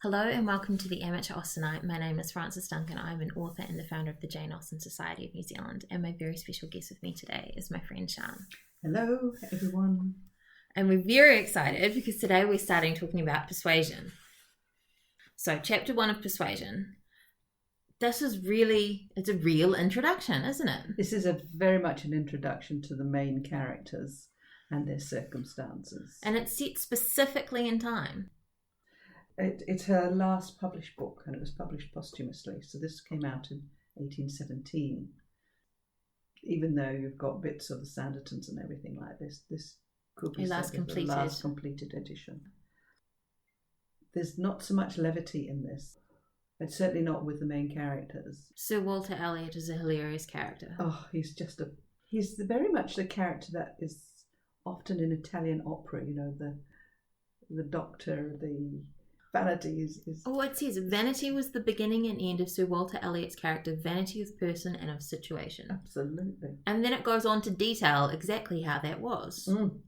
Hello and welcome to the Amateur Austenite. My name is Frances Duncan. I'm an author and the founder of the Jane Austen Society of New Zealand, and my very special guest with me today is my friend Sian. Hello everyone. And we're very excited because today we're starting talking about Persuasion. So chapter 1 of Persuasion. It's a real introduction, isn't it? This is very much an introduction to the main characters and their circumstances. And it's set specifically in time. It's her last published book, and it was published posthumously. So this came out in 1817. Even though you've got bits of the Sanditon's and everything like this could be the last completed edition. There's not so much levity in this. It's certainly not with the main characters. Sir Walter Elliot is a hilarious character. Oh, he's very much the character that is often in Italian opera. You know, the doctor, the vanity is... Oh, it says vanity was the beginning and end of Sir Walter Elliot's character, vanity of person and of situation. Absolutely. And then it goes on to detail exactly how that was. Mm.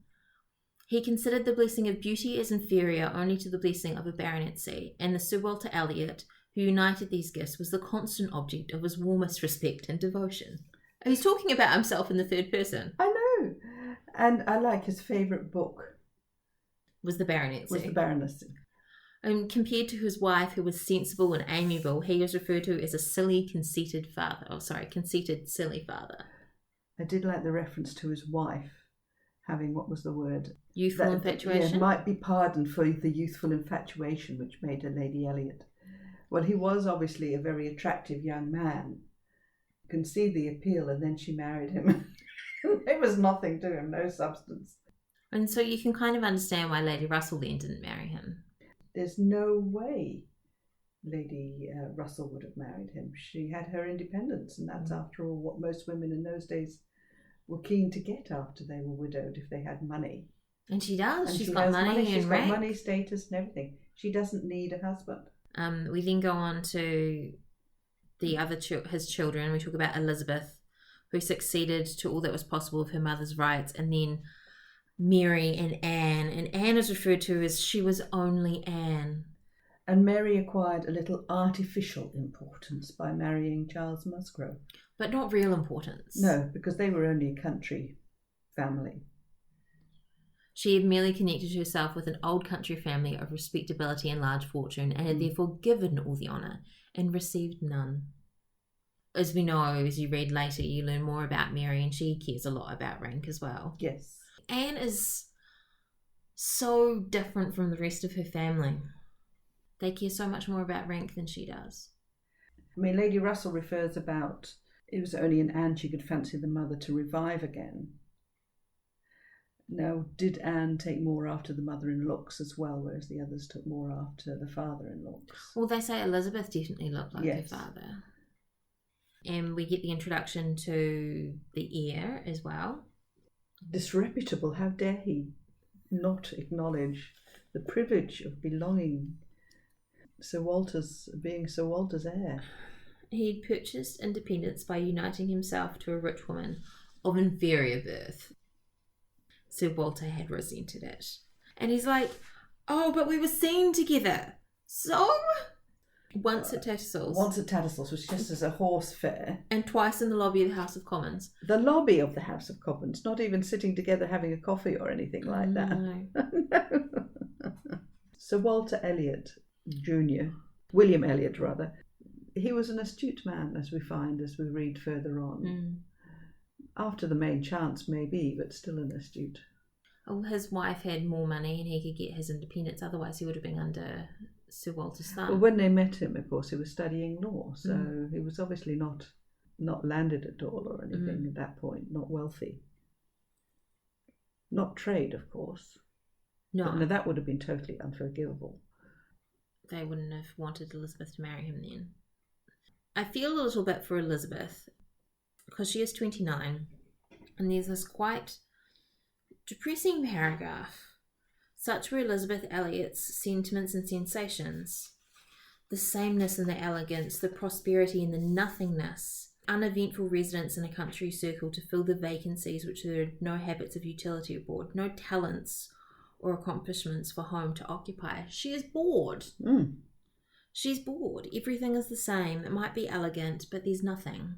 He considered the blessing of beauty as inferior only to the blessing of a baronetcy, and the Sir Walter Elliot, who united these gifts, was the constant object of his warmest respect and devotion. And he's talking about himself in the third person. I know. And I like his favourite book. Was the baronetcy. And compared to his wife, who was sensible and amiable, he is referred to as a conceited, silly father. I did like the reference to his wife having, what was the word? Youthful infatuation? Yeah, might be pardoned for the youthful infatuation which made her Lady Elliot. Well, he was obviously a very attractive young man. You can see the appeal, and then she married him. There was nothing to him, no substance. And so you can kind of understand why Lady Russell then didn't marry him. There's no way Lady Russell would have married him. She had her independence, and that's after all what most women in those days were keen to get after they were widowed, if they had money. And she does. And she's got money she's and got rank. money, status and everything. She doesn't need a husband. We then go on to the other his children. We talk about Elizabeth, who succeeded to all that was possible of her mother's rights, and then Mary and Anne. And Anne is referred to as she was only Anne. And Mary acquired a little artificial importance by marrying Charles Musgrove. But not real importance. No, because they were only a country family. She had merely connected herself with an old country family of respectability and large fortune, and had therefore given all the honour and received none. As we know, as you read later, you learn more about Mary, and she cares a lot about rank as well. Yes. Anne is so different from the rest of her family. They care so much more about rank than she does. I mean, Lady Russell refers about it was only in Anne she could fancy the mother to revive again. Now, did Anne take more after the mother in looks as well, whereas the others took more after the father in looks? Well, they say Elizabeth definitely looked like her father. And we get the introduction to the heir as well. Disreputable, how dare he not acknowledge the privilege of belonging being Sir Walter's heir. He'd purchased independence by uniting himself to a rich woman of inferior birth. Sir Walter had resented it. And he's like, oh, but we were seen together. So? Once at Tattersall's. Which just as a horse fair. And twice in the lobby of the House of Commons. The lobby of the House of Commons, not even sitting together having a coffee or anything like that. No. Sir Walter Elliot Jr., William Elliot rather, he was an astute man, as we find as we read further on. After the main chance, maybe, but still an astute. Oh, his wife had more money and he could get his independence, otherwise he would have been under Sir Walter's thumb. Well, when they met him, of course, he was studying law, so he was obviously not landed at all or anything at that point, not wealthy. Not trade, of course. No. But that would have been totally unforgivable. They wouldn't have wanted Elizabeth to marry him then. I feel a little bit for Elizabeth because she is 29 and there's this quite depressing paragraph. Such were Elizabeth Elliot's sentiments and sensations. The sameness and the elegance, the prosperity and the nothingness, uneventful residence in a country circle to fill the vacancies which there are no habits of utility abroad, no talents or accomplishments for home to occupy. She is bored. She's bored. Everything is the same. It might be elegant, but there's nothing.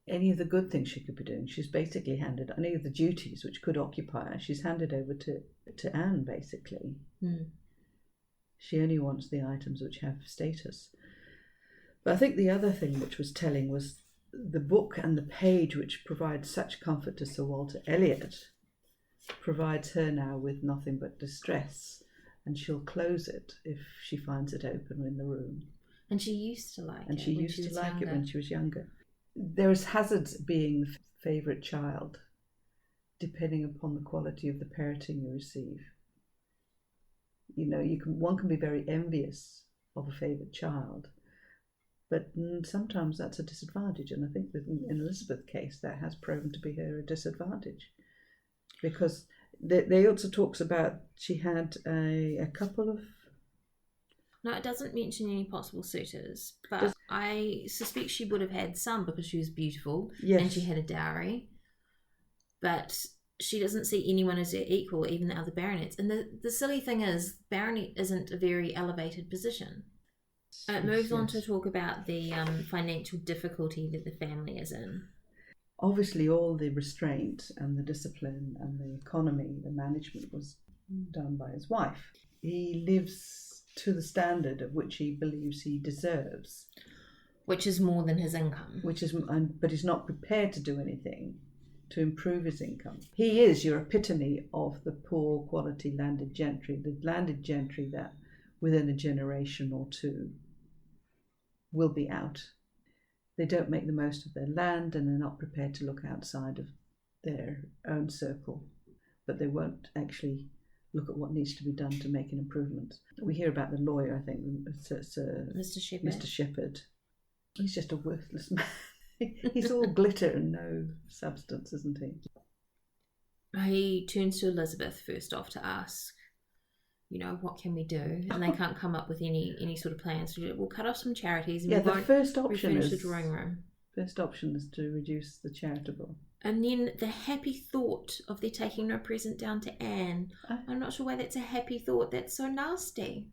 Any of the good things she could be doing, she's basically handed, any of the duties which could occupy her, she's handed over to Anne, basically. She only wants the items which have status. But I think the other thing which was telling was the book and the page which provides such comfort to Sir Walter Elliot provides her now with nothing but distress, and she'll close it if she finds it open in the room. And she used to like it. And she used to like it when she was younger. There is hazards being the favourite child, depending upon the quality of the parenting you receive. You know, one can be very envious of a favourite child, but sometimes that's a disadvantage. And I think that in Elizabeth's case, that has proven to be her a disadvantage, because they also talks about she had a couple of. No, it doesn't mention any possible suitors, but I suspect she would have had some because she was beautiful, yes, and she had a dowry. But she doesn't see anyone as her equal, even the other baronets. And the silly thing is, baronet isn't a very elevated position. It moves on to talk about the financial difficulty that the family is in. Obviously, all the restraint and the discipline and the economy, the management was done by his wife. He lives to the standard of which he believes he deserves, which is more than his income. But he's not prepared to do anything to improve his income. He is your epitome of the poor quality landed gentry, the landed gentry that within a generation or two will be out. They don't make the most of their land, and they're not prepared to look outside of their own circle, but they won't actually look at what needs to be done to make an improvement. We hear about the lawyer, I think, Mr. Shepherd. Mr. Shepherd. He's just a worthless man. He's all glitter and no substance, isn't he? He turns to Elizabeth first off to ask, what can we do? And they can't come up with any sort of plans. So we'll cut off some charities and the first option refurnish is the drawing room. First option is to reduce the charitable. And then the happy thought of their taking no present down to Anne. I'm not sure why that's a happy thought. That's so nasty.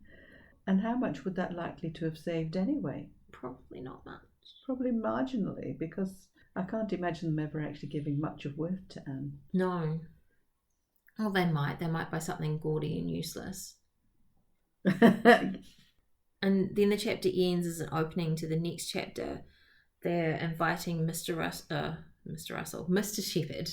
And how much would that likely to have saved anyway? Probably not much. Probably marginally, because I can't imagine them ever actually giving much of worth to Anne. No. Well, they might. They might buy something gaudy and useless. And then the chapter ends as an opening to the next chapter. They're inviting Mr. Shepherd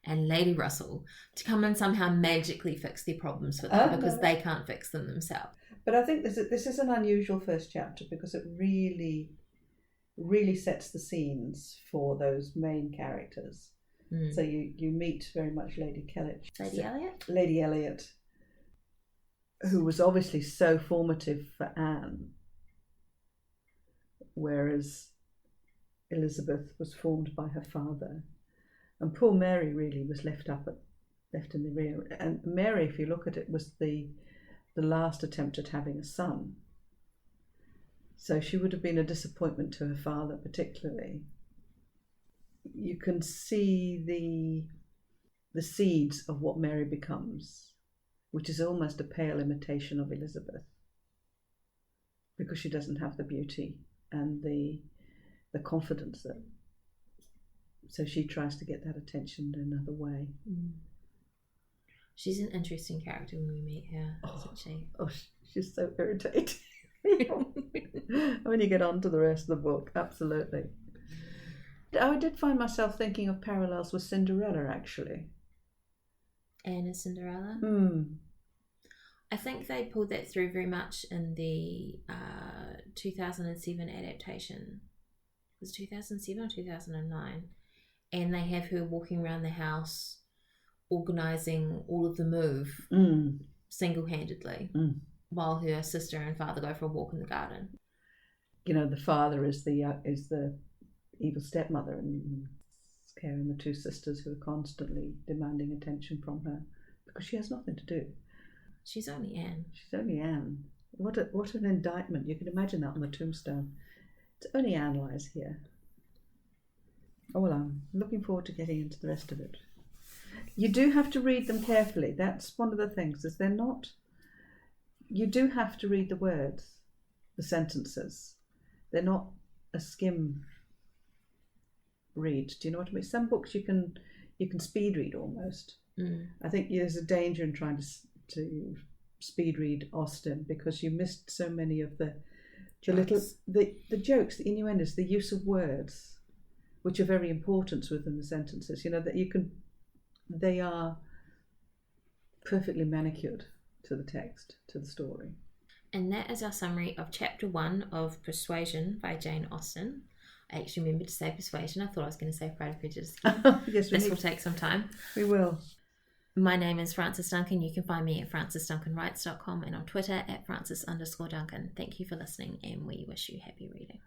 and Lady Russell to come and somehow magically fix their problems for them because they can't fix them themselves. But I think this is an unusual first chapter because it really, really sets the scenes for those main characters. So you meet very much Lady Elliot? Lady Elliot, who was obviously so formative for Anne, whereas Elizabeth was formed by her father, and poor Mary really was left in the rear. And Mary, if you look at it, was the last attempt at having a son, so she would have been a disappointment to her father particularly. You can see the seeds of what Mary becomes, which is almost a pale imitation of Elizabeth, because she doesn't have the beauty and the confidence that. So she tries to get that attention in another way. She's an interesting character when we meet her, isn't she? Oh, she's so irritating. When you get on to the rest of the book, absolutely. I did find myself thinking of parallels with Cinderella, actually. Anne and Cinderella? I think they pulled that through very much in the 2007 adaptation. It was 2007 or 2009. And they have her walking around the house organising all of the move single-handedly while her sister and father go for a walk in the garden. The father is the evil stepmother and caring the two sisters who are constantly demanding attention from her because she has nothing to do. She's only Anne. What an indictment. You can imagine that on the tombstone. It's only Anne lies here. Oh, well, I'm looking forward to getting into the rest of it. You do have to read them carefully. That's one of the things, is they're not... You do have to read the words. the sentences. They're not a skim read. Do you know what I mean? Some books you can speed read almost. I think there's a danger in trying to speed read Austen, because you missed so many of the jokes, the innuendos, the use of words, which are very important within the sentences. You know, that they are perfectly manicured to the text, to the story. And that is our summary of Chapter 1 of Persuasion by Jane Austen. I actually remembered to say Persuasion. I thought I was going to say Pride and Prejudice again. Yes, this will take some time. We will. My name is Frances Duncan. You can find me at francesduncanwrites.com and on Twitter at Frances_Duncan. Thank you for listening, and we wish you happy reading.